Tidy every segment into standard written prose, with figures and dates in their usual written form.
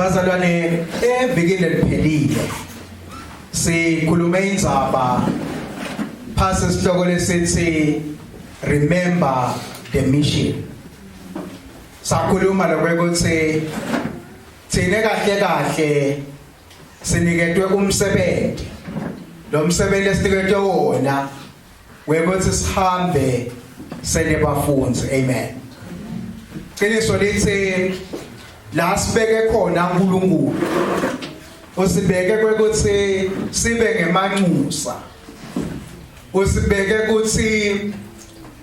Bazalwane evikile liphelile sikhulume indzaba phasi isihloko lesithi remember the mission. Sakhuluma lokuthi thina kahle siniketwe umsebenzi. Lo msebenzi esiniketwe wona wekuthi sihambe senebafunzi. Amen. Qiniso lithi la sibeke khona uNkulunkulu usibeke kwekuthi sibe ngemanxusa, usibeke ukuthi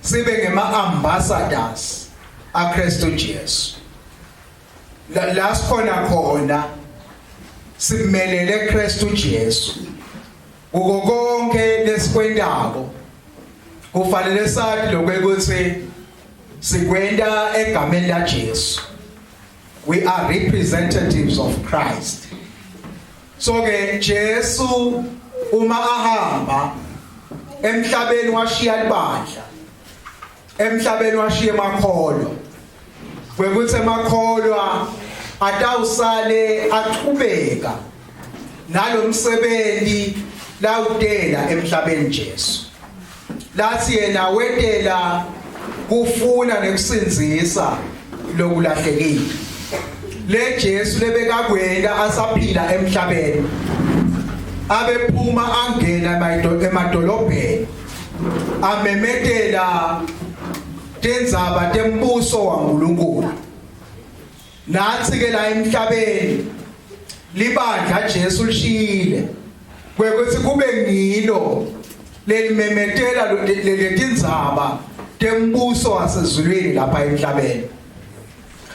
sibe ngema-ambassadors aKristu Jesu. La sikhona khona simelele Kristu Jesu kuko konke lesikwendako. Kufanele sathi lokuthi sikwenda egameni laJesu. We are representatives of Christ. So ke Jesu uma ahamba emhlabeni washiya libandla, emhlabeni washiya emakholo, kwekuthi emakholwa atawusale aqhubeka nalomsebenzi lawudela emhlabeni Jesu. Lathi yena wedela kufuna nekusinzisa lokulahlekile. Le Jesu lebekakwenda asaphila emhlabeni abephuma angena emadolobheni amemetela tendzaba tembuso waNkulunkulu. Nathi ke la emhlabeni libandla Jesu lishile kwekuthi kube ngilo lelimemetela letindzaba tembuso wasezulwini lapha emhlabeni.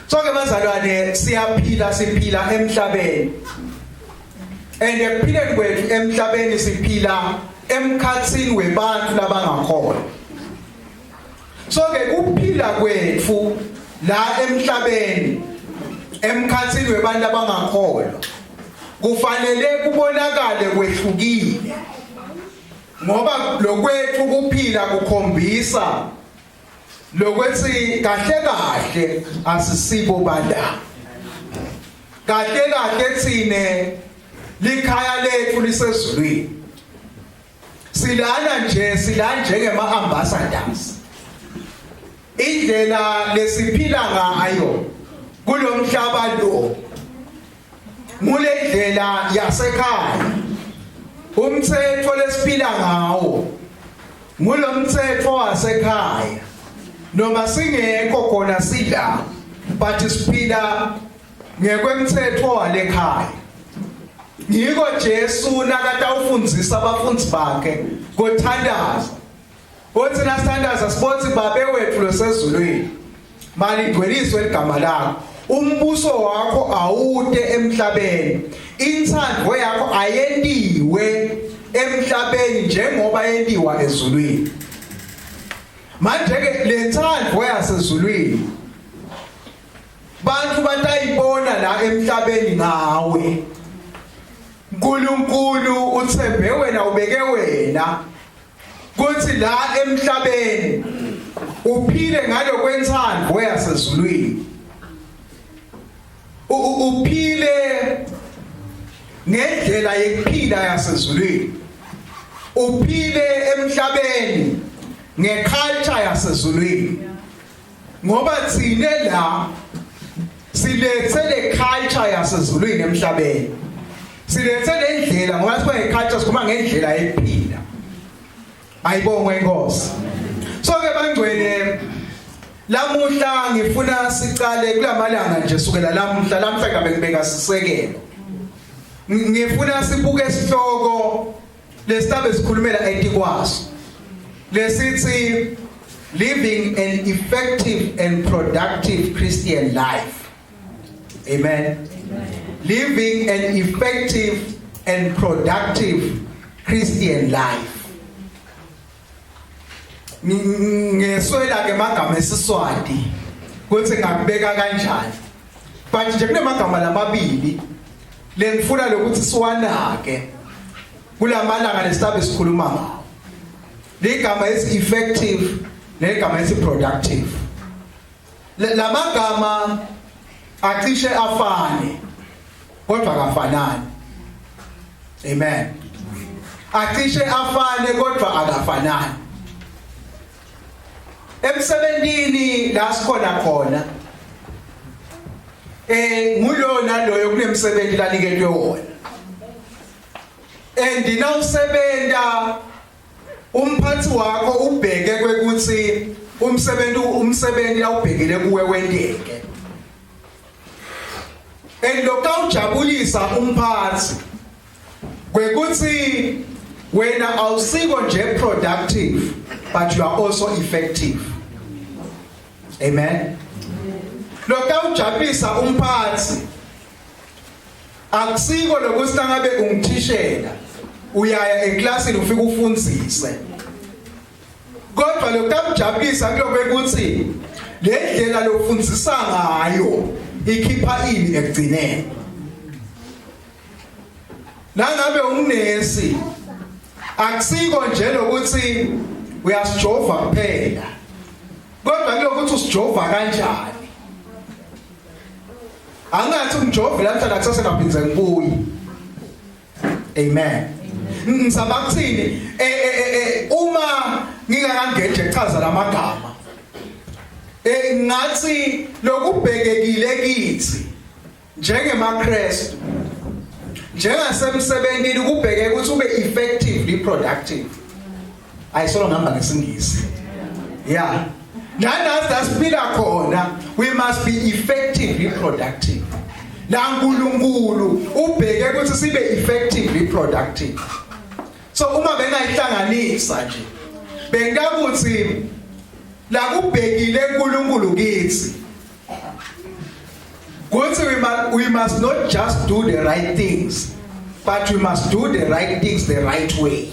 So ke bazalwane siphila emhlabeni. And ekuphileni kwethu emhlabeni siphila emkhatsini webantu labangakholwa. So ke ukuphila kwethu la emhlabeni emkhatsini webantu labangakholwa kufanele kubonakale kwehlukile. Ngoba lokwethu kuphila kukhombisa lokwethi kahle asisibo bala. Kahle thine likhaya lethu lisezulwini. Silana njengema-ambassadors. Indlela lesiphila ngayo kulomhlaba lo mule ndlela yasekhaya. Umthetho lesiphila ngawo ngulomthetho wasekhaya. Noma singekho khona sidla but siphila ngekwemthetho walekhaya. Yiko Jesu nakatawufundisa abafundi bakhe ngothandaza. Uthi nasithandaza sibothi babe wethu losezulwini malingcweliswe igama lakho. Umbuso wakho awude emhlabeni. Inthando yakho ayendiwe emhlabeni njengoba yendiwa ezulwini. Manje ke lenthando yasezulwini bantu batayibona la emhlabeni ngawe. uNkulunkulu uthembe wena ubeke wena kuthi la emhlabeni uphile ngalo kwenthando yasezulwini. Uphile ngendlela yokuphila yasezulwini. Uphile emhlabeni ngeculture yasezulwini. Ngoba thine la silethe le culture yasezulwini emhlabeni. Silethe le ndlela ngoba siba ngeculture sikhuluma ngendlela yokuphila. Ayibongwe Nkosi. So ke bangcwele lamuhla ngifuna sicale kulamalanga nje sukela lamhla ngabe ngibeka sisekelo. Ngifuna sibuke isihloko lesitabe sikhulumela etikwaso. Lesithi living an effective and productive Christian life. Amen. Living an effective and productive Christian life. Ngeswela ke magama esiswati kuthi ngakubeka kanjani. But nje kunemagama lamabili lengifuna lokuthi siwanake kulamalanga lesitabe sikhuluma ngawo. Ligama is effective negama is productive. Lamagama acishe afane kodwa akafanani. Amen. Acishe afane kodwa akafanani. Emsebenzini la sikhona khona ngulona loyo kunemsebenzi lanikelwe wona. Nawusebenza umphathi wakho ubheke kwekuthi umsebenzi awubhekile kuwe wendeke. Lokawujabulisa umphathi kwekuthi wena awusiko nje productive but you are also effective. Amen. Lokawujabulisa umphathi akusiko lokuthi nangabe ungithishela uyaya eklasini ufika ufundzise. Kodwa lokujabulisa kulokuthi le ndlela lokufundzisa ngayo ikhipha ini ekugcineni. Nangabe unesi akusiko nje lokuthi uyasijova kuphela. Kodwa kulokuthi usijova kanjani. Angathi umjova lamhla kusase ngaphinze ngibuyi. Amen. Ngisabakuthini uma ngingakangeke echaza lamagama ngathi lokubhekekile kithi njengemaKristu njengasemsebenzini kubheke ukuthi ube effectively productive. Ayisolo ngihamba ngesingisi. Yeah. Nasiphila khona we must be effectively productive. La uNkulunkulu ubheke ukuthi sibe effectively productive. So uma bengayihlanganisa nje bengakuthi la kubhekile uNkulunkulu kithi ukuthi we must not just do the right things but we must do the right things the right way.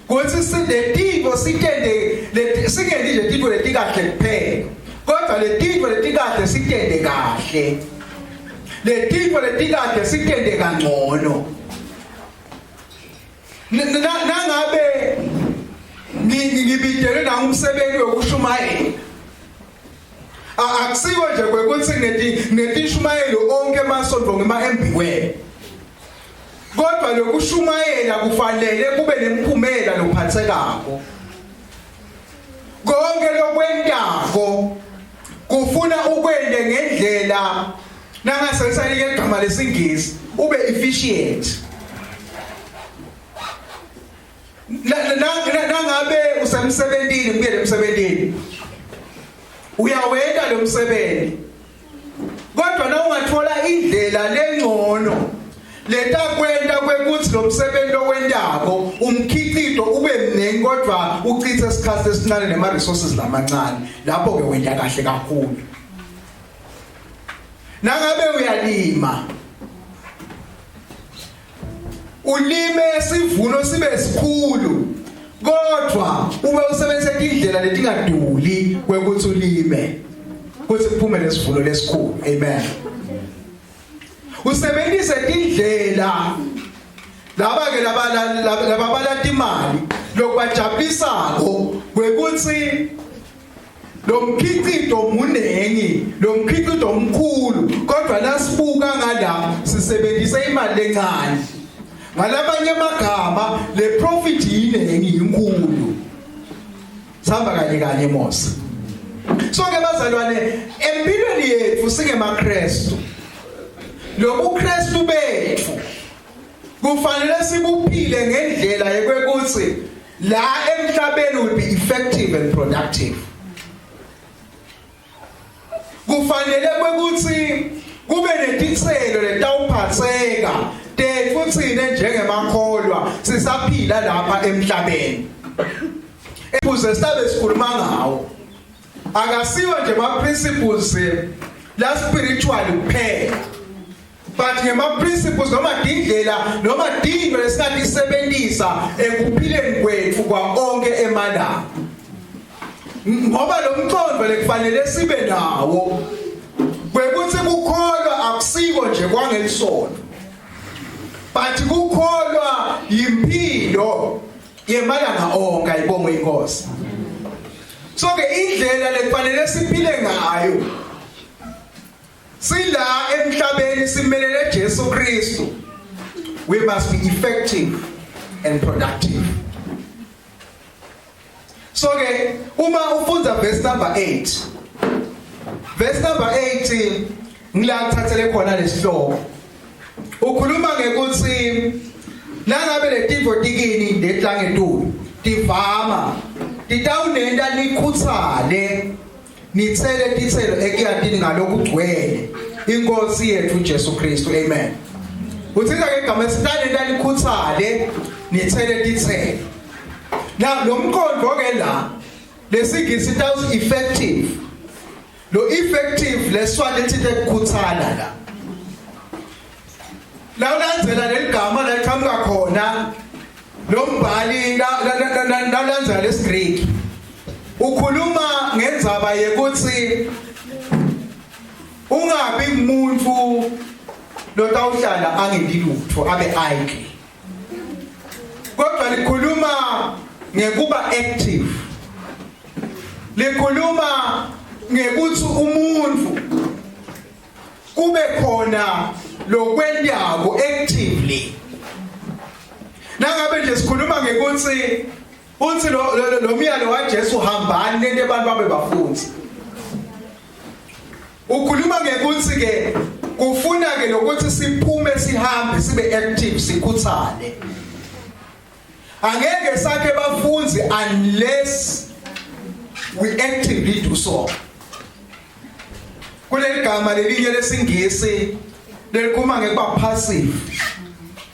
Kuthi sidetiko sitende singendije tiko letikahle kuphela kodwa letiko letikahle sitende kahle. Letiko letikahle sitende kangcono. Nangabe ngibidele na umsebenzi wokushumayela akusiko nje kwekuthi netishumayelo onke emasonto ngema-embiwe. Kodwa lokushumayela kufanele kube nemphumela lophathekako. Konke lokwentako kufuna ukwende ngendlela nangasesanike igama lesingisi ube efficient. Nangabe usemsebenzini ubuyele emsebenzini uyawenda lo msebenzi kodwa na ungathola indlela lengcono letakwenda kwekuthi lo msebenzi owendako umkhiqido ube mningi kodwa uchithe isikhathi esincane nema resources lamancane lapho ke wenda kahle kakhulu. Nangabe uyalima ulime sivuno sibe sikhulu kodwa ube usebenzisa indlela letingaduli kwekuthi ulime kuthi kuphume lesivuno lesikhulu. Amen. Usebenzise indlela laba ke lababalata imali lokubajabulisako kwekuthi lo mkhiqido munengi lo mkhiqido omkhulu kodwa nasibuka ngala sisebenzisa imali encane. Ngalabanye amagama le profit yinengi inkulu. Sihamba kanye Mose. So ke bazalwane empilweni yethu singemaKristu lobuKristu bethu kufanele sibuphile ngendlela yekwekuthi la emhlabeni will be effective and productive. Kufanele kwekuthi kube netitselo letawuphatheka futhi njengemakholwa sisaphila lapha emhlabeni. Ukuze sibe sikhuluma ngawo akasiwe nje ma principles la spiritual kuphela but ngema principles noma indlela noma dingo lesingatisebenzisa ekuphileni kwethu kwaonke emalanga. Ngoba lo mqondo lekufanele sibe nawo kwekuthi kukholwa akusiko nje kwangelisona but kukholwa impilo yemalanga onke ayibonge inkosi. So ke indlela lekufanele siphile ngayo sila emhlabeni simelele Jesu Kristu, we must be effective and productive. So ke uma ufunda verse number 8. Verse number 18 ngila ngithathele khona lesihloko. Ukhuluma ngekuthi nangabe letifo tikini letlangetulu tivama titawunenta nikhutsale nitsele titselo ekuyatini ngalokugcwele inkosi yethu Jesu Kristu. Amen. Uthina ke igama sitanenta nikhutsale nitsele titselo. Now lo mqondo ke la lesingisi tawuthi effective. Lo effective leswana lethi ekukhutsala la. La ulandzela leligama la liqhamuka khona lo mbhali nalandzela lesiGreek ukhuluma ngendzaba yekuthi ungabi umuntu lotawuhlala angililutho abe idle, kodwa likhuluma ngekuba active, likhuluma ngekuthi umuntu kube khona lokwendako actively. Nangabe nje sikhuluma ngekuthi uthi lo myalo waJesu hambani nento abantu babe bafundisa. Ukhuluma ngekuthi ke kufuna ke lokuthi siphume sihambe sibe active sikhuthale. Angeke sakhe bafunzi unless we actively do so. Kuleli gama lelinye lesingisi lelikhuluma ngekuba passive.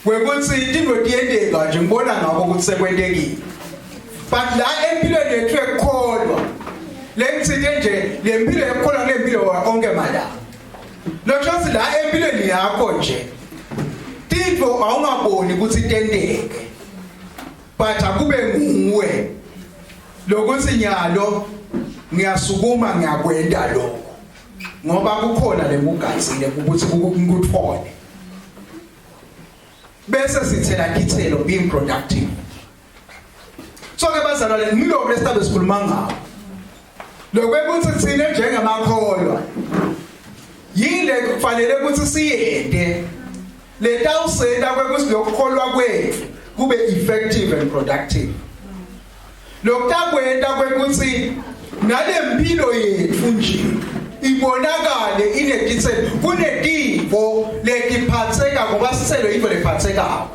Kwekuthi into tiyendeka nje ngibona ngabo ukuthi sekwentekile. But la empilweni yethu ekukholwa lengitsite nje lempilo ekukholwa lempilo onke malanga. Lokho la empilweni yakho nje tinto awungaboni ukuthi tenteke. But akube nguwe lokuthi nyalo ngiyasukuma ngiyakwenda lokho. Ngoba kukhona lemugazile ukuthi ukuthole. Bese sithela kithelo being productive. So ke bazalwane ngiloko lesitabe sikhuluma ngawo. Lokwekuthi thina njengamakholwa yile kufanele ukuthi siyende letawusenda kwekuthi lokukholwa kwethu kube effective and productive. Lokutakwenda kwekuthi nalempilo yethu nje ibonakale ineditselo kunetifo letiphatheka ngoba siselo yifo lephatheka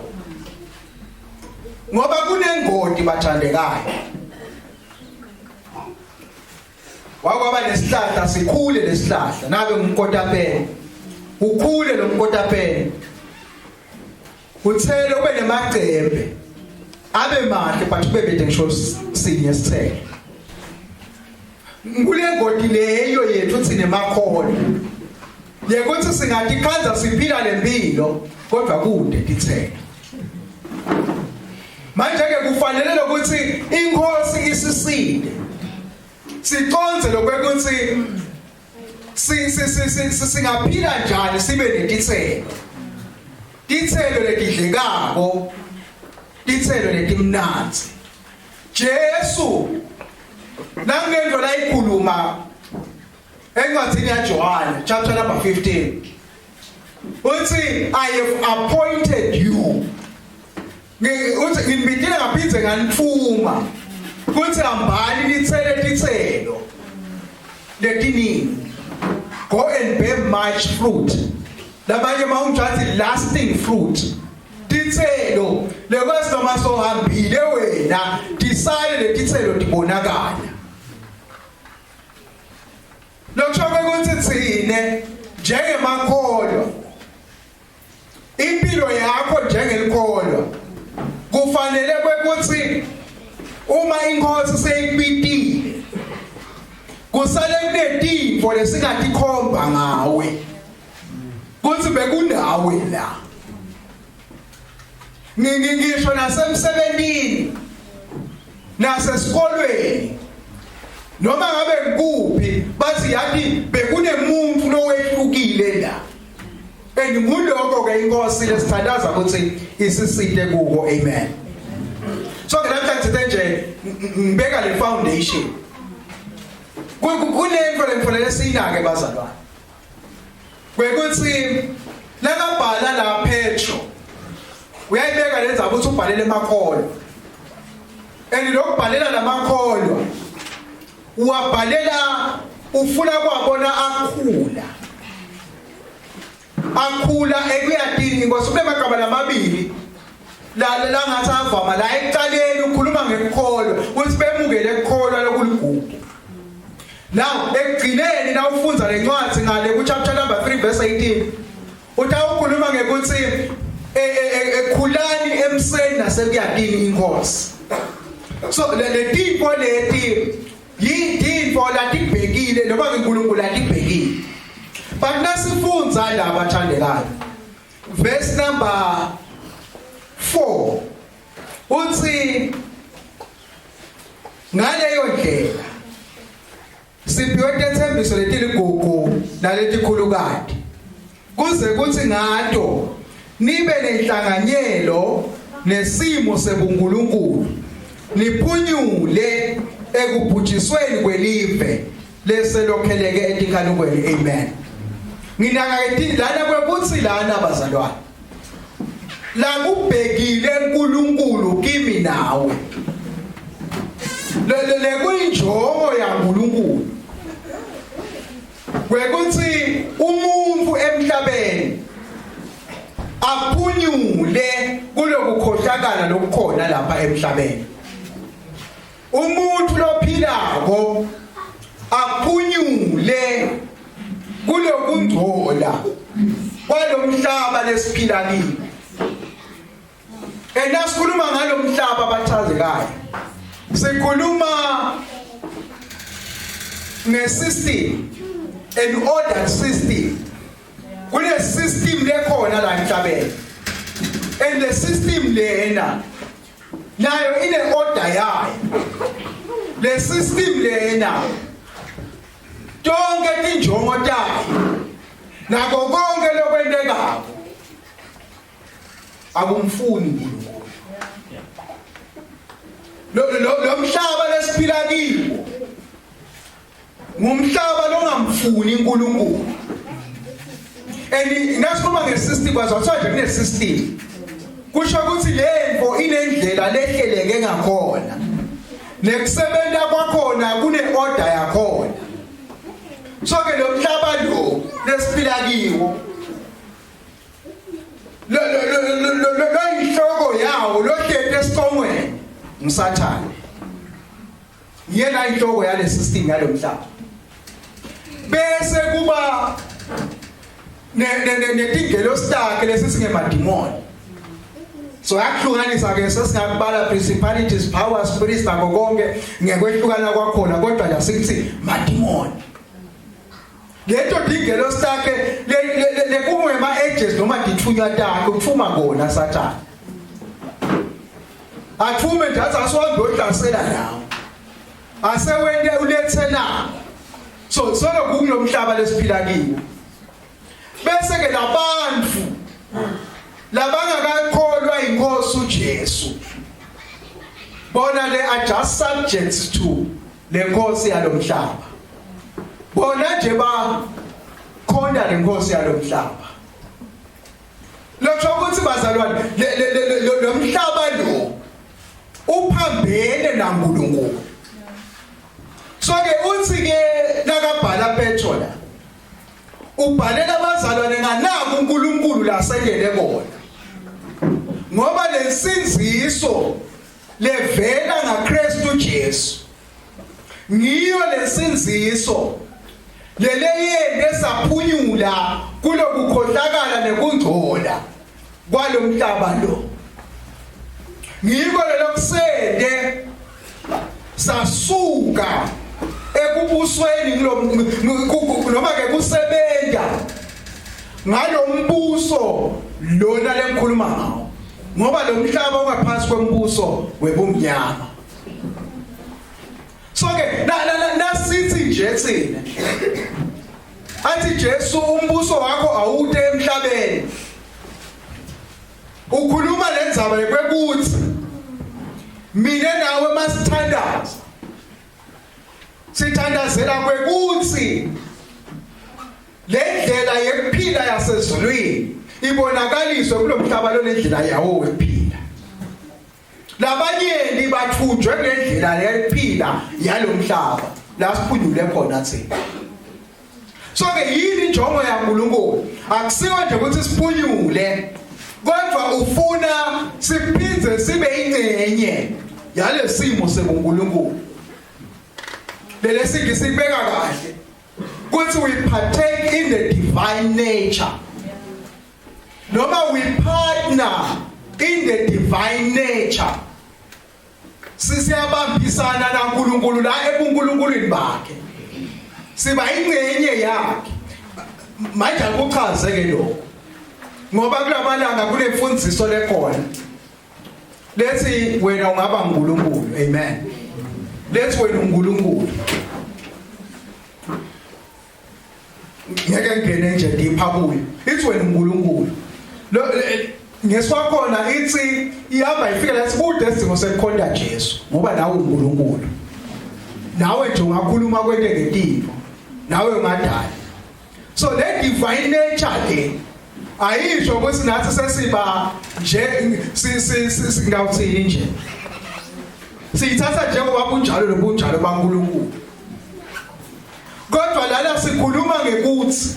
ngoba kunengoti bathandekayo. Wakwaba nesihlahla sikhule lesihlahla nabe ngumkotapeni ukhule lo mkotapeni uthele ube nemagcembe abe mahle but ube bede ngisho sinye sithele. Kule ngoti leyo yethu thine makholo yekuthi singathi khanza siphila lempilo kodwa kude kithele. Manje ke kufanele ukuthi inkosi isisinde siconze lokwekuthi singaphila njani sibe netitselo. Titselo letidlekako, titselo letimnanzi. Jesu nangento la ikhuluma encwadini yaJohane chapter number 15 uthi I have appointed you. Uthi ngimbitile ngaphindze nganifuma kuthi hambani litsele titselo letiningi. Go and bear much fruit. Labanye mawunjathi lasting fruit. Titselo lekwazi noma sohambile wena tisale letitselo tibonakala. Lokho ukuthi thine njengemakholwa impilo yakho njengelikholwa kufanele kwekuthi uma inkosi seyibitile kusale kunetifo lesingathomba ngawe kuthi bekunawe la. Ngisho nasemsebentini nasesikolweni noma ngabe kuphi bathi yathi bekunemuntu lowehlukile la. Nguloko ke inkosi lesithandaza ukuthi isisite kuko. Amen. So ke namhlanje nje ngibeka le foundation. Kunento lemfolo lesina ke bazalwane. kwekuthi lakabhala la Petro uyayibeka lenza ukuthi ubhalele emakholwa lokubhalela lamakholwa uwabhalela ufuna kwabona akhula ekuyadini inkosi kule magama lamabili la ngathi avama la ekuqaleni ukhuluma ngekholwa uthi bemukele ekholwa lokuligugu now ekugcineni na ufunza lencwadi ngale ku chapter number 3 verse 18 ukhuluma ngekuthi ekhulani emseni nasekuyadini inkosi so le tipo leti yidinto latibhekile noma uNkulunkulu latibhekile but nasifunza la bathandekayo verse number 4 uthi ngaleyo ndlela siphiwe tethembiso letiligugu naletikhulukati kuze kuthi ngato nibe nenhlanganyelo nesimo sebuNkulunkulu niphunyule ekubhujisweni kwelive leselokheleke etinkalukweni amen nginaka ethi lana kwekuthi lana bazalwane la kubhekile uNkulunkulu kimi nawe le kuyinjongo yaNkulunkulu kwekuthi umuntu emhlabeni aphunyule kulokukhohlakala lokukhona lapha emhlabeni umuntu lophilako aphunyule kulokungcola kwalomhlaba lesiphila kiwo enasikhuluma ngalomhlaba abathazekayo sikhuluma ngesystem an ordered system kule system lekhona la emhlabeni and the system lena nayo ine order yayo le system lena tonke tinjongo tayo nako konke lokwentekayo akumfuni lo mhlaba lesiphila kiwo ngumhlaba longamfuni uNkulunkulu and nasikhuluma ngesystem bazathatha kunesystem kusho ukuthi lemvo inendlela lehleleke ngakhona nekusebenza kwakhona kune order yakhona so ke lo mhlaba lo lesiphila kiwo lo inhloko yawo lohlete esiqongweni ngsathane yena inhloko yale system yalo mhlaba bese kuba netingelo stakhe lesisingemadimoni so yakhlukanisa ke sesingabala principalities powers spirits nako konke ngekwehlukana kwakhona kodwa la sithi madimoni leto tingelo stakhe lekungwe ma agents noma dithunywa takhe ukuphuma kona sathane athume ndathi asondodlasela nawo asewende ulethena so solo kungilomhlaba lesiphila kiwo bese ke labantu labangakakholwa inkosi uJesu bona they are just subjects to lenkosi yalomhlaba bona nje bakhona lenkosi yalomhlaba lokho ukuthi bazalwane lo mhlaba lo uphambene naNkulunkulu so ke uthi ke nakabhala Petro la ubhalela abazalwane nganako uNkulunkulu la sekele bona ngoba lesinziso levela ngaKristu Jesu ngiyo lesinziso leleyende saphunyula kulokukhohlakala nekungcola kwalomhlaba lo ngiko lelokusende sasuka ekubusweni noma ke kusebenza ngalombuso lona lemkhuluma ngawo ngoba lo mhlaba ungaphansi kwembuso webumnyama so ke nasithi nje thina athi Jesu umbuso wakho awude emhlabeni ukhuluma lendzaba yekwekuthi mina nawe masithandaza sithandazela kwekuthi le ndlela yokuphila yasezulwini ibonakaliswe kulomhlaba lo lendlela yawo wokuphila. Labanyeni bathunjwe kule ndlela yokuphila yalomhlaba la siphunyule khona thina. So ke yini injongo yaNkulunkulu? Akusiyo nje ukuthi siphunyule, kodwa ufuna siphindze sibe ingcenye yalesimo sebuNkulunkulu. Lelesithi sibeka kahle ukuthi we partake in the divine nature. Noma we partner in the divine nature. Sisiyabambisana naNkulunkulu la ebuNkulunkulwini bakhe. Siba ingcenye yakhe. Manje akuchaze ke lokho. Ngoba kulamalanga kunemfundiso lekhona. Lethi wena ungaba uNkulunkulu. Amen. Lethi wena uNkulunkulu. Ngeke ngene nje deeper kuyo. Ithi wena uNkulunkulu. Ngeswakhona ithi ihamba ifika lathi kude isidingo sekukhonda Jesu ngoba nawe uNkulunkulu. Nawe nje ungakhuluma kwente ngetipho. Nawe ungadala. So that divine nature le ayisho ukuthi nathi sesiba nje singawuthini nje. Siyithatha njengoba kunjalo lobunjalo baNkulunkulu. Kodwa lana sikhuluma ngekuthi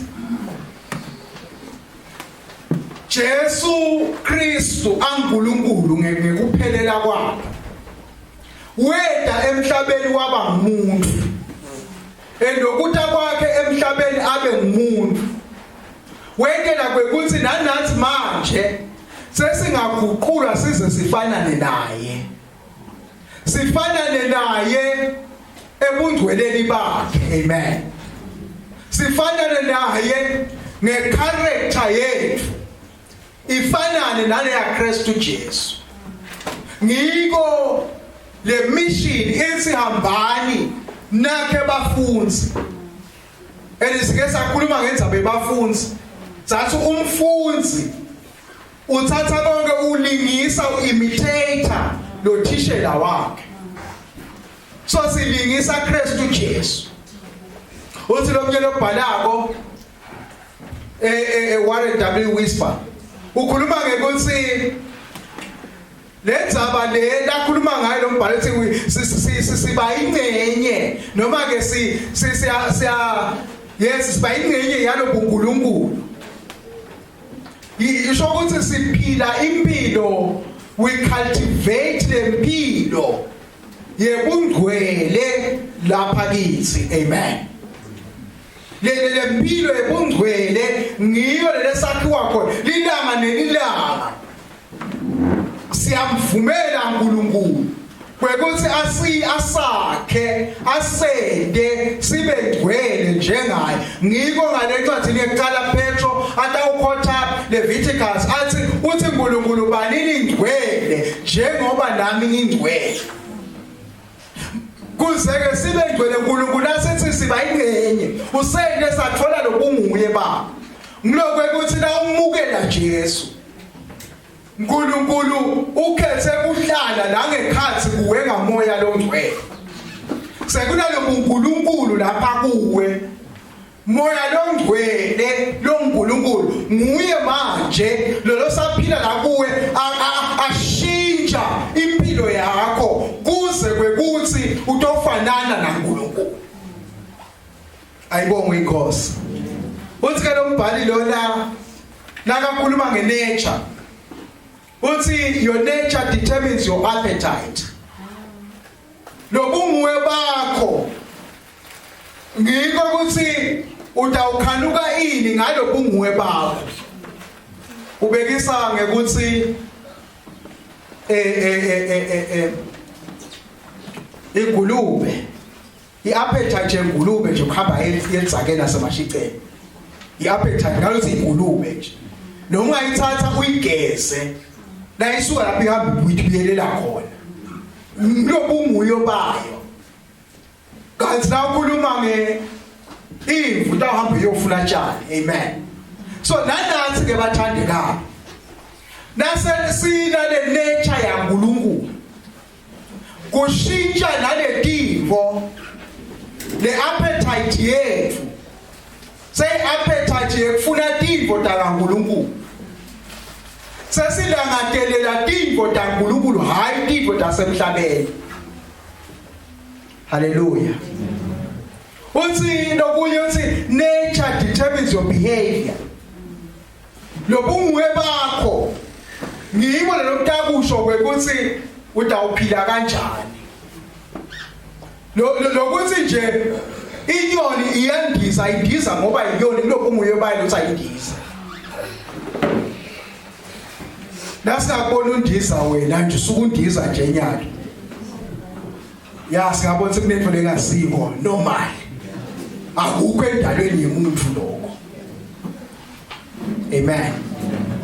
Jesu Kristu aNkulunkulu ngekuphelela kwakhe. Weda emhlabeni waba ngumuntu. Endokutha kwakhe emhlabeni abe ngumuntu. Wendela kwekuthi nanathi manje sesingaguqulwa size sifanane naye. Sifanane naye ebungcweleni bakhe. Amen. Sifanane naye ngecharacter yethu. Ifanane nale ya Kristu Jesu. Ngiko le mission esihambani nakhe bafunzi. Elisike sakhuluma ngendzaba yebafunzi. Sathi umfunzi uthatha konke ulingisa uimitator lo thishela wakhe. So silingisa Kristu Jesu. Uthi lo myelo obhalako Warren W. Whisper ukhuluma ngekuthi lenzaba le lakhuluma ngayo lo mbhalo ethi siba ingcenye noma ke yes siba ingcenye yalo buNkulunkulu. Isho ukuthi siphila impilo, we cultivate lempilo yebungcwele lapha kithi. Amen. Lempilo yebungcwele ngiyo lesakhiwa khona lilanga nelilanga. Siyamvumela uNkulunkulu kwekuthi asakhe asende sibe ngcwele njengaye. Ngiko ngale ncwadi yekuqala Petro atawukhotha Leviticus athi uthi uNkulunkulu banini ngcwele njengoba nami ngingcwele. Kuzeke sibe ngcwele uNkulunkulu asithi siba ingcenye. Usende sathola lobunguye baba. Ngilokho ukuthi na umukela Jesu. uNkulunkulu ukhethe ukuhlala la ngekhathi kuwe ngamoya longcwele. Sekunalo uNkulunkulu lapha kuwe. Moya longcwele loNkulunkulu nguye manje lo saphila la kuwe ashintsha impilo yakho kuze kwekuthi utofanana naNkulunkulu. Ayibonge inkosi. Uthi ke lo mbhali lona nakakhuluma ngenature. Uthi your nature determines your appetite. Lobunguwe bakho ngiko ukuthi utawukhanuka ini ngalo bunguwe bakho. Ubekisa ngekuthi igulube iappetite yengulube nje kuhamba yenzakela nasemashiceni. Iappetite ngalothi igulube nje noma ayithatha uyigeze la isuka lapha ihamba uyithiyelela khona. Lobunguyo bayo. Kanti la ukhuluma imvu utahamba uyofuna tshani. Amen. So nanathi ke bathandekayo. Nase sina le nature yaNkulunkulu. Kushintsha nale tifo le appetite yethu. appetite yekufuna tintfo takaNkulunkulu. Sesilangatelela tintfo taNkulunkulu hayi tintfo tasemhlabeni. Hallelujah. Uthi lokunye uthi nature determines your behavior. Lobunguwe bakho ngibo lokudakusho kwekuthi utawuphila kanjani. Lokuthi nje inyoni iyandiza ngoba inyoni lobunguwe bayo uthi ayindiza. Nasingabona undiza wena nje usukundiza nje enyalo. Ya singabona sekunetho lengasiko normal. Akukho endalweni yemuntu lokho. Amen.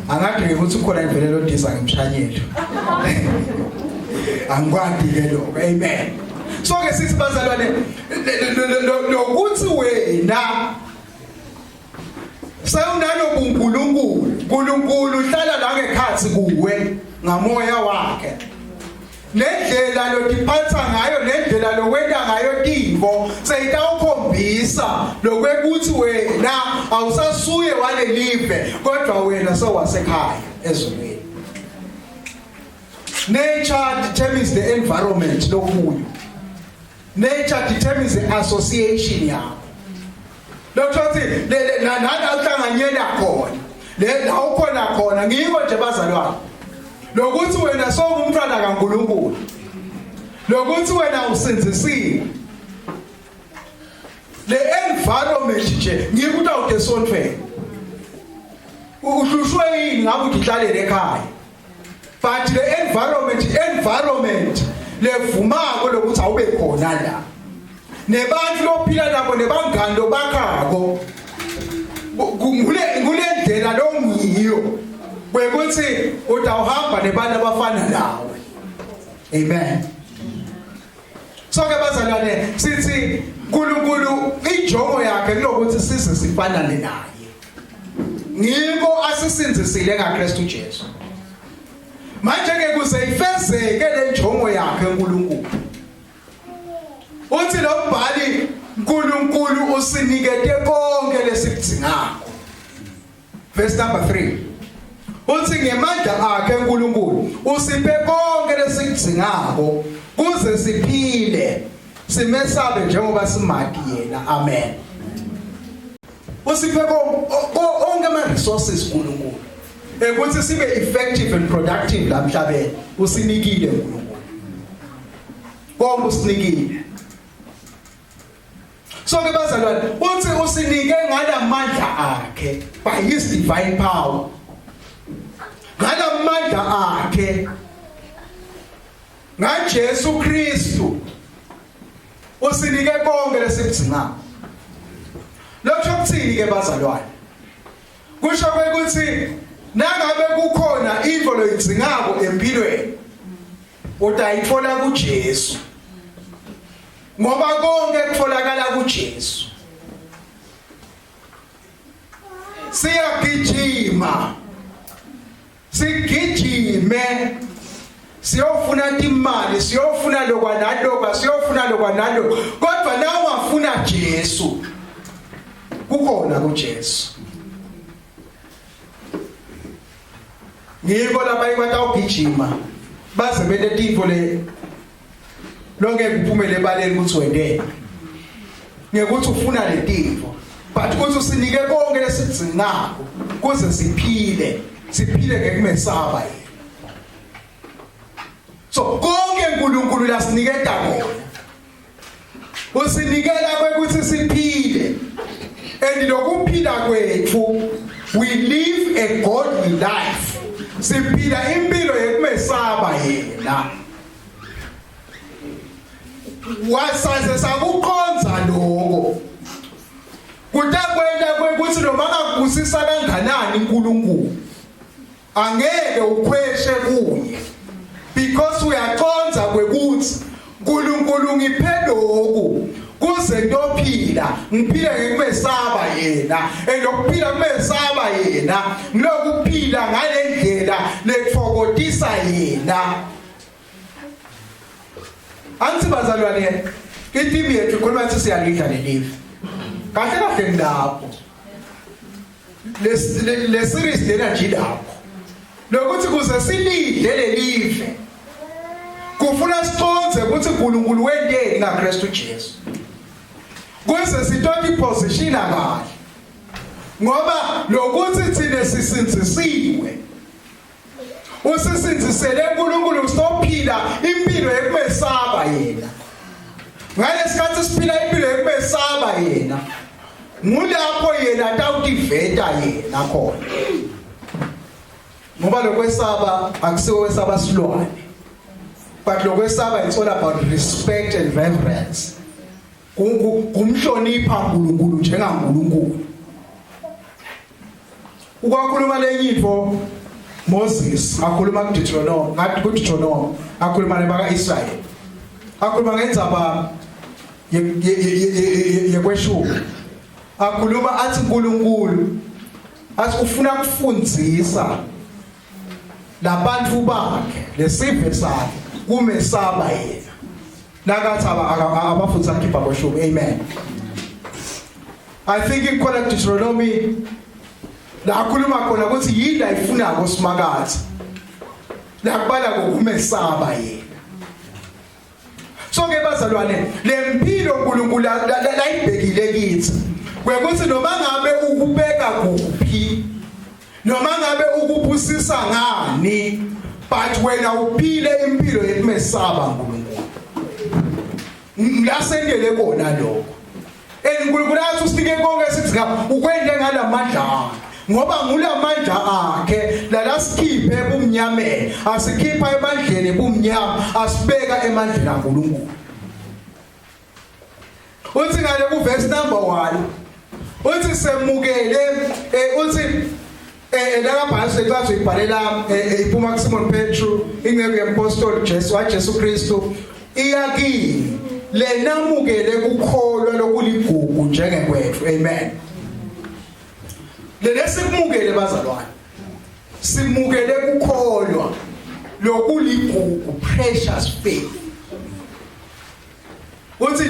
Angathi ukuthi ukhona imvelelo ondiza ngemshanyelo. Angikwazi ke lokho. Amen. So ke sithi bazalwane lokuthi wena sawunalo uNkulunkulu uhlala la ngekhathi kuwe ngamoya wakhe. Nendlela lodiphatha ngayo nendlela lokwenda ngayo tintfo seyitawukhombisa lokwekuthi wena awusasuye wale live kodwa wena sowasekhaya ezweni. Nature determines the environment lokuyo. Nature determines the association yakho. Lokho nana uhlanganyela khona. La ukhona khona ngiko nje bazalwane. Lokuthi wena sowumntwana kaNkulunkulu. Lokuthi wena usinzisile. Le environment nje ngikuthi awudesontfele. Uhlushwe yini ngabe udihlalele ekhaya. But the environment levumako lokuthi awube khona la. Nebantu lophila nabo nebangani lobakhako. Ngulendlela longiyo. Kwekuthi utawuhamba nebantu abafana nawe. Amen. So ke bazalwane sithi uNkulunkulu injongo yakhe kulokuthi size sifanane naye. Ngiko asisinzisile ngaKristu Jesu. Manje ke kuze ifezeke le njongo yakhe uNkulunkulu. Uthi lo mbhali uNkulunkulu usinikete konke lesikudingako. Verse number 3. Uthi ngemandla akhe uNkulunkulu usiphe konke lesikudingako kuze siphile simesabe njengoba simati yena. Amen. Usiphe konke ama resources uNkulunkulu ukuthi sibe effective and productive la emhlabeni usinikile uNkulunkulu. Konke usinikile. So ke bazalwane uthi usinike ngalamandla akhe by his divine power. Ngalamandla akhe ngaJesu Kristu usinike konke lesikudingako. Lokho kuthini ke bazalwane? Kusho ukuthi nangabe kukhona into loyidingako empilweni utayithola kuJesu. Ngoba konke kutholakala kuJesu. Siyagijima. Sigijime. Siyofuna imali, siyofuna lokwanalokho, siyofuna lokwanalokho. Kodwa nawe wafuna Jesu. Kukhona kuJesu. Ngiko lapha ibatawugijima. Baze beletintfo le lonke kuphumele ebaleni ukuthi wendele. Ngekuthi ufuna letintfo. But kuthi usinike konke lesidingako kuze siphile ngekumesaba yena. So konke uNkulunkulu lasiniketa kona. Usinikela kwekuthi siphile. And lokuphila kwethu we live a godly life. Siphila impilo yekumesaba yena. Wasaze sakukhonza lokho. Kutakwenda kwekuthi noma ngakubusisa kanganani uNkulunkulu angeke ukhweshe kuye. Because uyakhonza kwekuthi uNkulunkulu ngiphe lokhu kuze ngiyophila ngiphile ngekumesaba yena. Elokuphila kumesaba yena ngilokuphila ngalendlela letfokotisa yena. Anti bazalwane itimu yethu khona ukuthi siyalidla lelive. Kahle ngilapho. le series lena nje lapho lokuthi kuze silide lelive kufuna siconze ukuthi uNkulunkulu wendeni ngaKristu Jesu kuze sithola iposition kahle ngoba lokuthi thina sisinzisiwe usisinzisele uNkulunkulu usophila impilo yekumesaba yena ngalesikhathi siphila impilo yekumesaba yena ngulapho yena atawutiveta yena khona ngoba lokwesaba akusiwo wesaba silwane but lokwesaba it's all about respect and reverence kumhlonipha uNkulunkulu njengaNkulunkulu ukwakhuluma lenyipho Moses akhuluma kuDeuteronomy ngathi kuDeuteronomy akhuluma nebaka Israel akhuluma ngendzaba yekweshumi akhuluma athi uNkulunkulu athi ufuna kufundzisa labantu bakhe lesive sakhe kumesaba yena nakathi abafundisa khipha kweshumi amen. I think in khona Deuteronomy la akhuluma khona ukuthi yini ayifuna ngosimakatha la kubala ngokumesaba yena. So ke bazalwane lempilo uNkulunkulu la ibhekile kithi kwekuthi noma ngabe ukubeka kuphi noma ngabe ukubusisa ngani but wena uphile impilo yekumesaba uNkulunkulu ngasengele kona lokho uNkulunkulu athi usike konke sithi ukwende ngalamandla ngoba ngulamandla akhe la sikhiphe ebumnyameni asikhipha emandleni ebumnyama asibeka emandleni kaNkulunkulu. Uthi ngale ku verse number 1 uthi semukele uthi la bhasi ecathu ibhalela iphuma kuSimon Petru ingeke yeapostoli Jesu Kristu iyakini lenamukele kukholwa lokuligugu njengekwethu amen. Lele simukele bazalwane simukele kukholwa lokuligugu precious faith uthi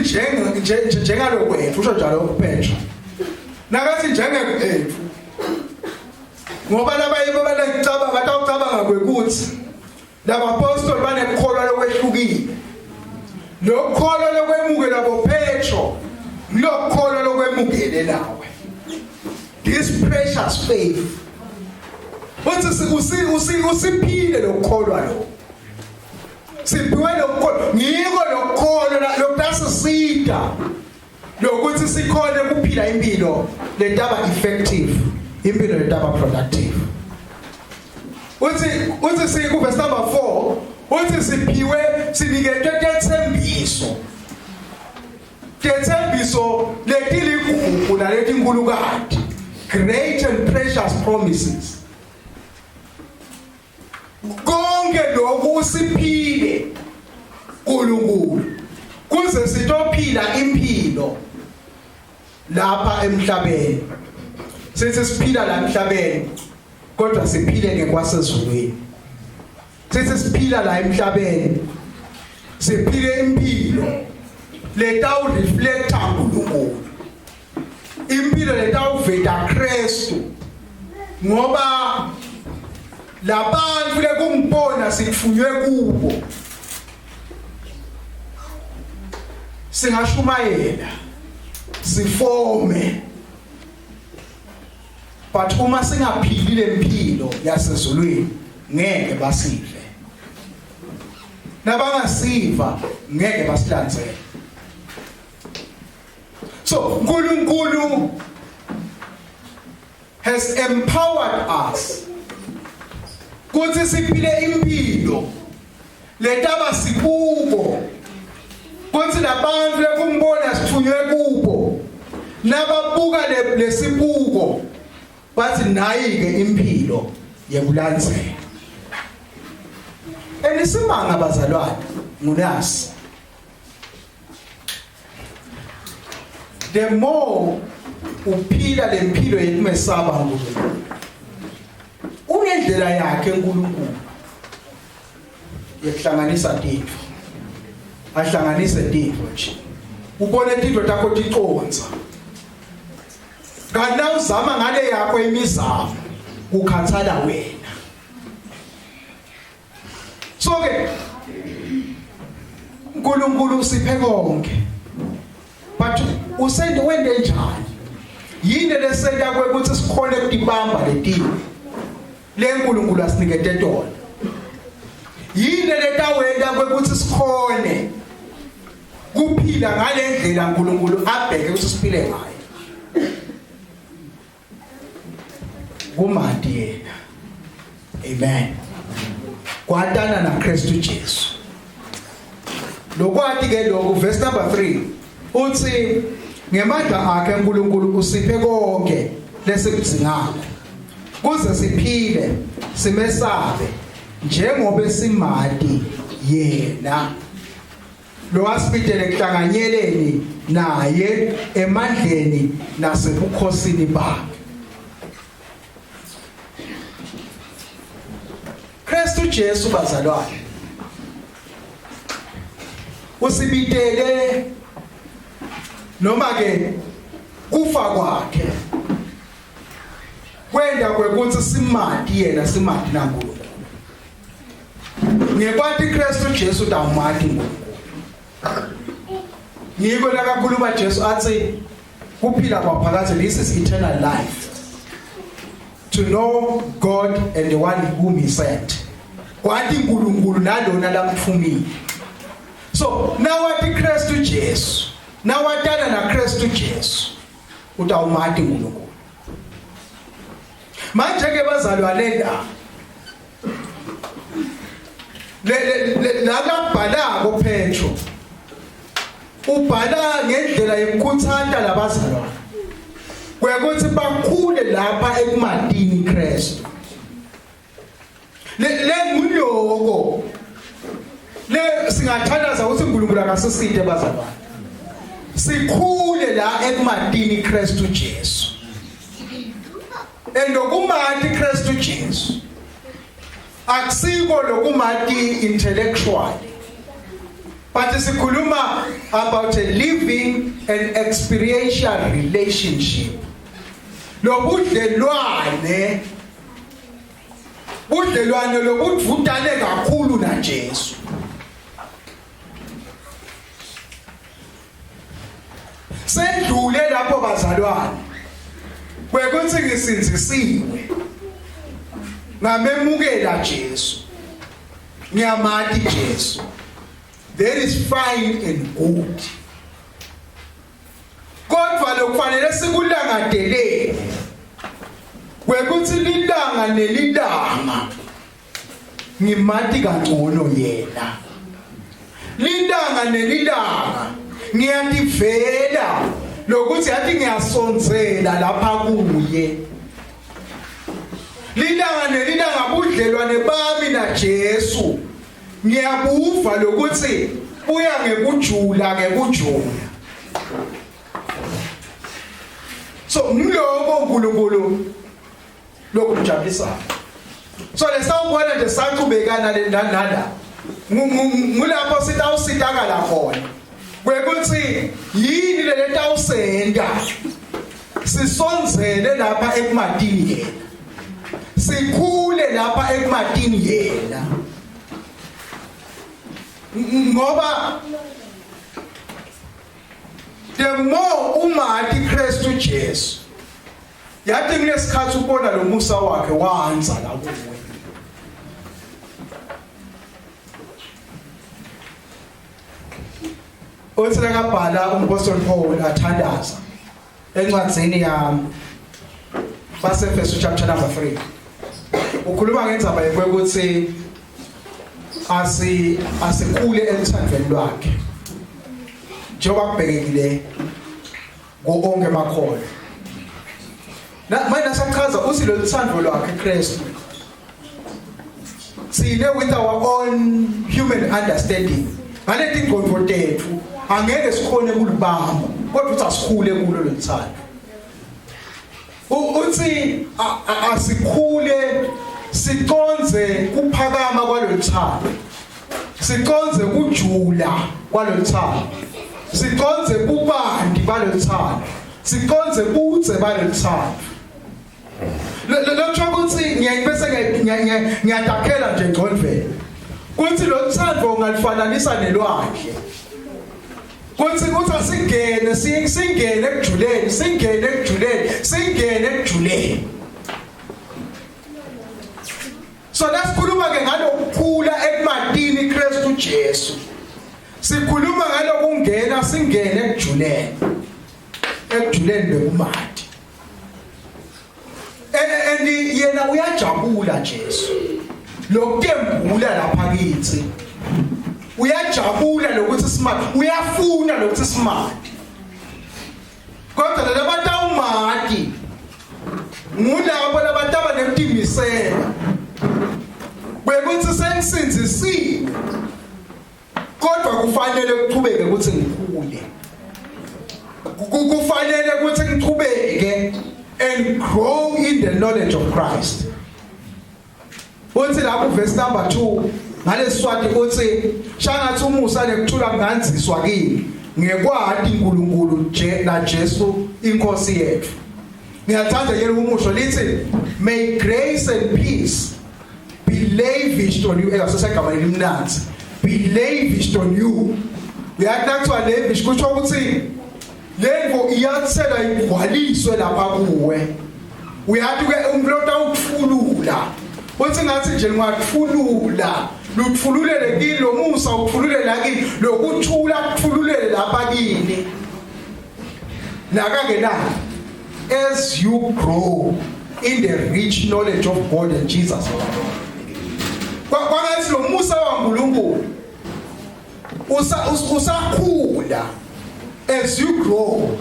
njengalokwethu usho njalo uPetru nakathi njengekwethu ngoba labayibo balacaba batawucabanga kwekuthi laba apostoli banekholwa lokwehlukile lokholwa lokwemukela boPetru lokholwa lokwemukele nawe this precious faith uthi usiphile lokholwa lo siphiwe lokholwa ngiko lokholwa lokudasisida lokuthi sikhole kuphila impilo letaba effective impilo letaba productive uthi siku verse number 4 uthi siphiwe siniketwe tethembiso letiligugu naletinkulukati great and precious promises konke lokhu usiphile uNkulunkulu kuze sitophila impilo lapha emhlabeni sithi siphila la emhlabeni kodwa siphile ngekwasezulwini sithi siphila la emhlabeni siphile impilo letawu reflecta uNkulunkulu impilo letawu veta Kristu ngoba labantu lekungibona sithunywe kubo singashumayela sifome but uma singaphili lempilo yasezulwini ngeke basive nabangasiva ngeke basilandzele. So uNkulunkulu has empowered us kuthi siphile impilo letaba sibuko kuthi labantu lekumbona sithunywe kubo nababuka lesibuko bathi nayike impilo yekulandzela. Enisimanga bazalwane ngunasi the more uphila lempilo yekumesaba uNkulunkulu unendlela yakhe uNkulunkulu yekuhlanganisa tintfo ahlanganise tintfo nje ubone tintfo takho ticonza kanti na uzama ngale yakho imizamo ukhathala wena. So ke uNkulunkulu usiphe konke, but usende wende njani? Yini lesenta kwekuthi sikhone ukudibamba letini le uNkulunkulu asinikete tona? Yini letawenda kwekuthi sikhone kuphila ngale ndlela uNkulunkulu abheke ukuthi siphile ngayo? Kumandi yena. Amen. Kwatana na Kristu Jesu. Lokwathi ke lokho verse number 3 uthi ngemandla akhe uNkulunkulu usiphe konke lesikudingako kuze siphile simesabe njengoba simati yena lo asipitele kuhlanganyeleni naye emandleni nasebukhosini bakhe. Kristu Jesu bazalwane usibitele noma ke kufa kwakhe kwenda kwekuthi simati yena simati naNkulunkulu. Ngekwathi Kristu Jesu tamati uNkulunkulu. Ngiko la kakhuluma Jesu athi kuphila kwaphakathi, this is eternal life, to know God and the one whom he sent. Kwathi uNkulunkulu nalona lamthumile. So nawathi Kristu Jesu, nawatana na Kristu Jesu utawumati uNkulunkulu. Manje ke bazalwane la labhala koPetro ubhala ngendlela yokukhuthaza labazalwane kwekuthi bakhule lapha ekumatini Kristu. Le nguloko le singathandaza ukuthi uNkulunkulu akasisinde bazalwane, sikhule la ekumatini Kristu Jesu. Endokumati Kristu Jesu akusiko lokumati intellectual, but sikhuluma about a living and experiential relationship. Lobudlelwane lobudvutane kakhulu na Jesu. Sendlule lapho bazalwane kwekuthi ngisinzisiwe ngamemukela Jesu, ngiyamati Jesu, that is fine and good. Kodwa lokufanele sikulangadelele kwekuthi lidanga nelidanga ngimati kangcono yena, lidanga nelidanga ngiyativela lokuthi yathi ngiyasonzela lapha kuye. Lidanga nelidanga budlelwane bami na Jesu ngiyabuva lokuthi uya ngekujula ngekujula. So ngiloko uNkulunkulu lokujabulisa. So lesawubona nje saqhubekana nala ngulapho sitawusitakala khona kwekuthi yini le tawusenda sisonzele lapha ekumatini yena, sikhule lapha ekumatini yena. Ngoba the more umati Kristu Jesu yathi kulesikhathi ubona lo musa wakhe wanza la kuwe. Uthina kabhala uMpostoli Paul athandaza encwadzini ya baseFesu chapter number 3. Ukhuluma ngendzaba yokuthi asikhule elithandweni lwakhe njengoba kubhekekile konke makhono. Manje sachaza uthi lo thando lwakhe Kristu sine with our own human understanding ngalethi ingqondo tethu angeke sikhone kulibamba, kodwa uthi asikhule kulo lo thando. Uthi asikhule siconze kuphakama kwalo thando, siconze kujula kwalo thando, siconze kubandi balo thando, sikonze kutse balethando lo chokuthi ngiyayibese ngiyadakhela nje ngqondvele kuthi lo thando ungalifananisa nelwandle kuthi asingene singene ekujuleni so lasikhuluma ke ngalo ukukhula ekumatini Kristu Jesu sikhuluma ngalo kungena singene ekujuleni bekumati yena uyajabula Jesu lokutembula lapha kithi uyajabula lokuthi smart uyafuna lokuthi smart kodwa labantu awumati ngulabo labantu abanemtimisela bekuthi sengisinzisiwe kodwa kufanele ukuqhubeke ukuthi ngikhule kufanele ukuthi ngiqhubeke and grow in the knowledge of Christ. Uthi lapho verse number 2 ngalesiswati uthi shangathi umusa nekuthula kunganziswa kimi ngekwadi uNkulunkulu na Jesu inkosi yethu. Ngiyathanda yena umusho lithi may grace and peace be lavished on you esasegama elimnanzi be lavished on you. Uyakuthiwa lavish kusho ukuthi levo iyathela igwaliswe lapha kuwe uyathi ke umlota ukufulula uthi ngathi nje ngakufulula luthululele kini lo musa ukufululela kini lokuthula kufululele lapha kini nakake na as you grow in the rich knowledge of God and Jesus kwangathi lo musa waNkulunkulu usakhula as you grow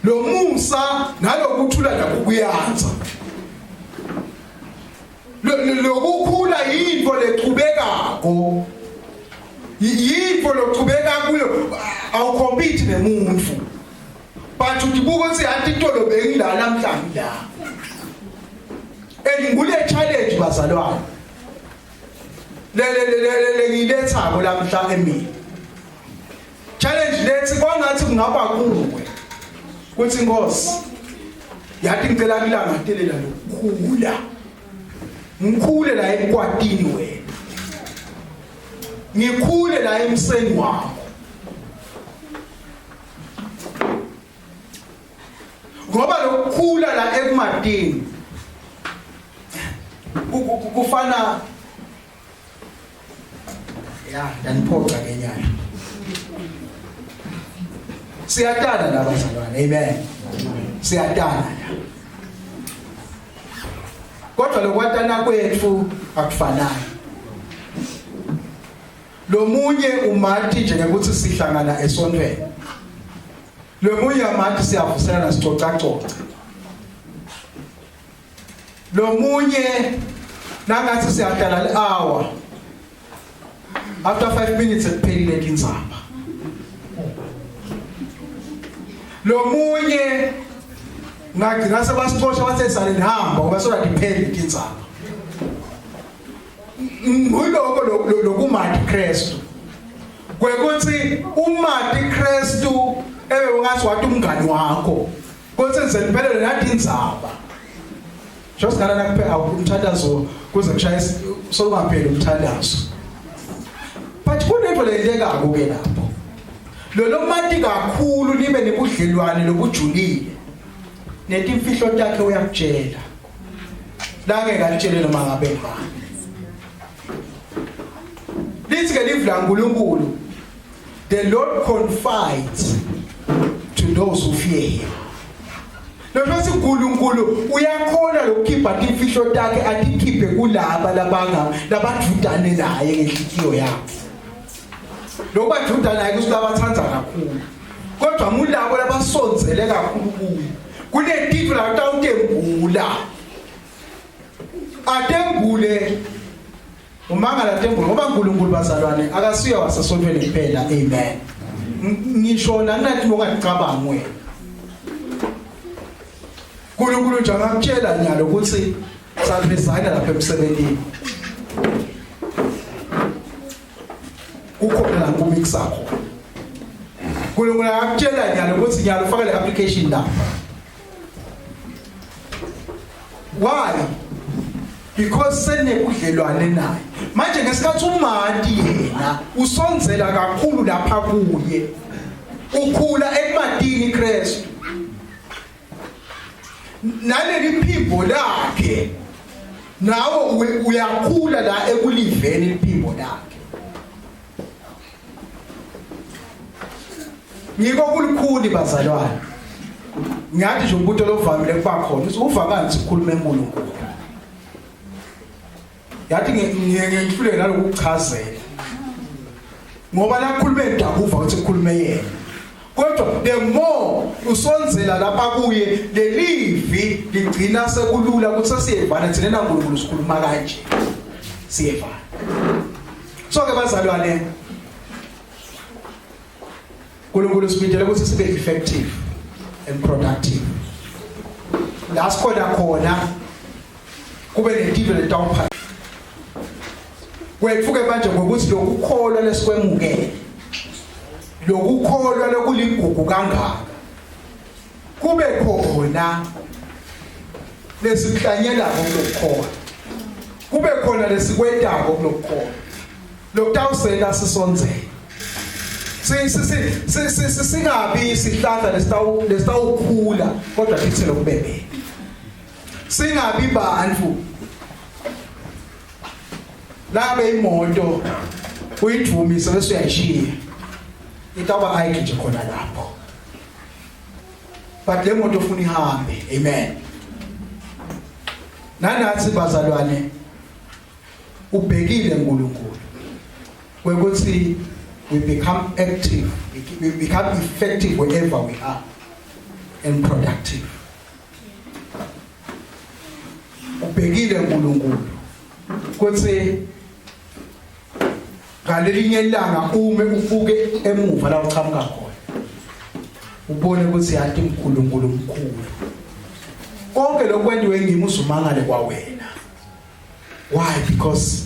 lo musa nalokuthula lakho kuyanza lokukhula yinto leqhubekako yinto loqhubeka kuyo awucompete nemuntu but udibuka ukuthi anti intolo bengila namhlanje la engule challenge bazalwane le ngilethako lamhla emini challenge lethi kwangathi kungaba kuwe kuthi Nkosi yathi ngicela kulanga telela lokukhula ngikhule la ekwatini wena ngikhule la emseni wakho ngoba lokukhula la ekumatini kufana ya ndaniphoqa kenyana siyatana labazalwane amen siyatana kodwa lokwatana kwethu akufanayo lo munye umathi nje ukuthi sihlangana esontweni lo munye amathi siyavuselana sicoca lo munye nangathi siyahlala le-hour after 5 minutes ekuphelile indzaba lo munye ngagcina sebasixosha bathe saleni hamba ngoba sola depend indzaba nguloko lokumati Kristu kwekuthi umati Kristu ungathi wathi umngani wakho konse ngizeliphelele nathi indzaba josikhala nakuphela umthandazo kuze kushaya sokungapheli umthandazo but kunento lendekako ke lapho lo mati kakhulu libe nebudlelwane lobujulile netimfihlo takhe uyakutshela la ngeke alitshele noma ngabe ngani lithi ke livla uNkulunkulu the Lord confides to those who fear him. Noma uNkulunkulu uyakhona lokukhipha imfihlo takhe atikhiphe kulaba labadudane naye ngenhliziyo yakhe lo badudana naye kusilabathanza kakhulu kodwa mulabo labasonzele kakhulu kuye kunetitho la utawutembula atembule umangala atembule ngoba uNkulunkulu bazalwane akasiyo wasesontweni kuphela amen ngisho nathi ungacabanga wena uNkulunkulu nje akutshela nyalo ukuthi salibizana lapha emsebenzini ukhona la kumix sakho uNkulunkulu akutshela nyalo ukuthi nyalo ufaka le application number. Why? Because senekudlelwane naye. Manje ngesikhathi uManti yena usonzela kakhulu lapha kuye. Ukhula ekumadini Kristu. Naleli phimbo lakhe nawe uyakhula la ekuliveni iphimbo lakhe. Ngiko kulikhulu bazalwane. Ngiyathi nje umuntu lovamile kuba khona ukuthi uvakani sikhuluma eNkulunkulu. Yathi ngiyengifule naloku ukuchazela. Ngoba lakhuluma endabuva ukuthi ukhulume yena. Kodwa the more usonzela lapha kuye lelivi ligcina sekulula ukuthi sesiyevana thina naNkulunkulu sikhuluma kanje. Siyevana. So ke bazalwane uNkulunkulu sibindele ukuthi sibe effective and productive. La sikhona khona kube nedivele downpipe. Wethuke manje ngokuthi lokukholwa lesikwemukele. Lokukholwa lokuligugu kangaka. Kube khona lesihlanyela ngokukholwa. Kube khona lesikwetako ngokukholwa. Lokutawusela sisonzele. Singabi isihlahla lesitawukhula kodwa lithelo kubebe. Singabi bantu labe imoto uyidvumisa bese uyayishiya itaba ayike nje khona lapho. But le moto ufuna ihambe. Amen. Nanathi bazalwane ubhekile uNkulunkulu ukuthi we become active, we become effective wherever we are and productive. Ubhekile uNkulunkulu ukuthi ngalelinye ilanga ume ubuke emuva la uchamuka khona ubone ukuthi yanti uNkulunkulu mkhulu. Konke lokwendiwe ngimi uzumangale kwawena. Why? Because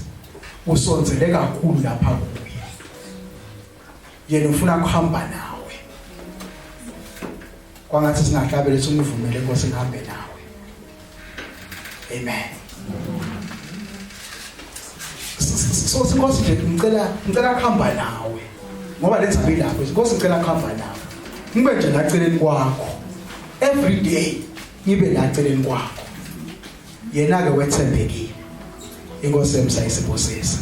usonzele kakhulu lapha kuye. Yena ufuna kuhamba nawe. Kwangathi singahlabele singivumele Nkosi ngihambe nawe. Amen. So Nkosi nje ngicela kuhamba nawe. Ngoba lenza bilapho Nkosi ngicela kuhamba nawe. Ngibe nje laceleni kwakho. Every day ngibe laceleni kwakho. Yena ke wethembekile. Inkosi emsayisibosisi.